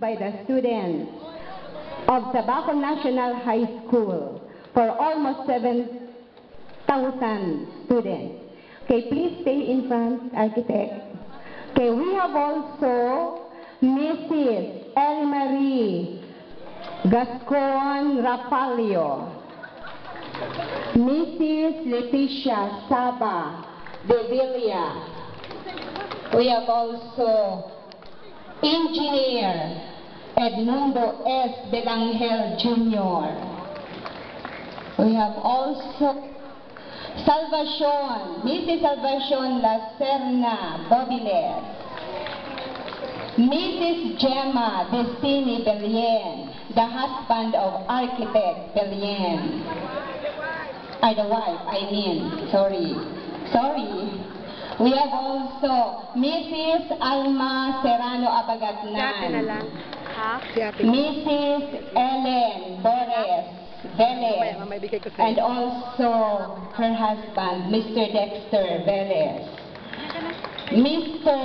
by the students of Tabaco National High School for almost 7,000 students. Okay, please stay in front, architect. Okay, we have also Mrs. Elmarie Gascon Rapalio, Mrs. Leticia Saba de Villa. We have also Engineer Edmundo S. Belangel Jr. We have also Salvacion, Mrs. Salvacion Lacerna Bobiles, Mrs. Gemma Destiny Belien, the husband of architect Belien. The wife, sorry. We have also Mrs. Alma Serrano Abagatnan, Mrs. Ellen Torres Velez, and also her husband, Mr. Dexter Velez, Mr.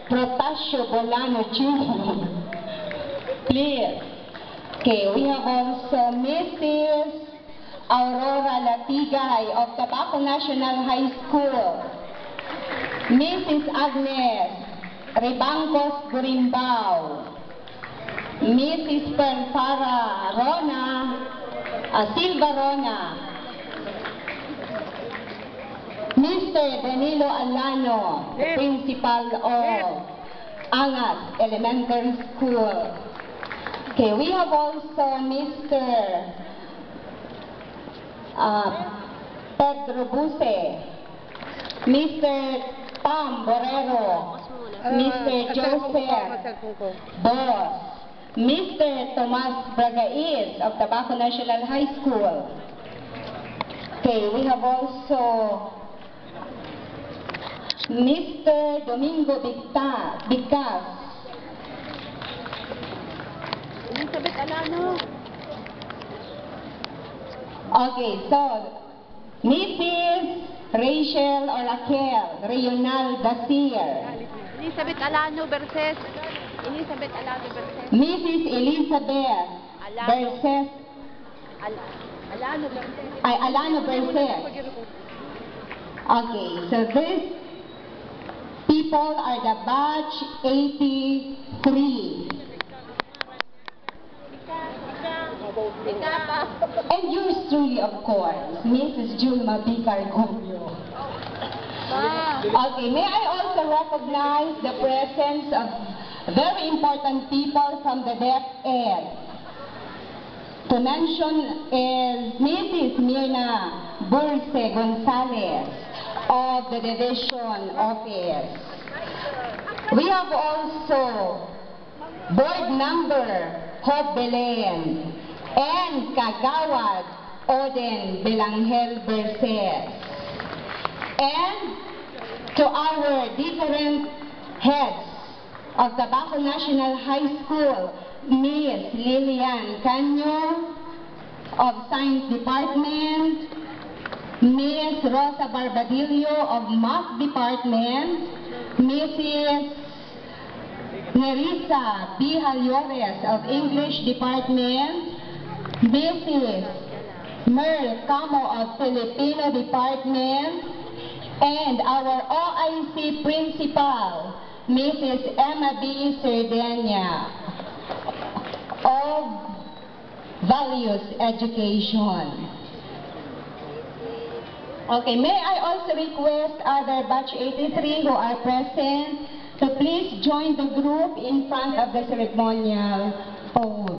Protasio Bolano Jr. Please. Okay, we have also Mrs. Aurora Latigay of Tabaco National High School, Mrs. Agnes Ribancos Gurimbao, Mrs. Perfara Rona, Silva Rona, Mr. Danilo Alano, the principal of Angas Elementary School. Okay, we have also Mr. Pedro Buse, Mr. Tom Borrero, Mr. Joseph Boss, Mr. Tomas Bragais of Tabaco National High School. Okay, we have also Mr. Domingo Bicas, Elizabeth Alano. Okay, so Mrs. Rachel or Raquel Reynal Dasir, Elizabeth Alano Berces. Elizabeth Alano Berces. Mrs. Elizabeth Berces. Alano Berces. Alano Berces. Okay, so these people are the batch 83. And yours truly, of course, Mrs. Julma Bicar Gubio. Okay, may I also recognize the presence of very important people from the DepEd. To mention is Mrs. Mirna Burse Gonzalez of the Division Office. We have also board member Hope Belen and Kagawad Oden Belangel Berces. And to our different heads of Tabaco National High School, Miss Lilian Canyo of Science Department, Miss Rosa Barbadillo of Math Department, Mrs. Nerissa B. Haliores of English Department, Mrs. Merl Camo of Filipino Department, and our OIC Principal, Mrs. Emma B. Sardenia of Values Education. Okay, may I also request other batch 83 who are present to please join the group in front of the ceremonial pole.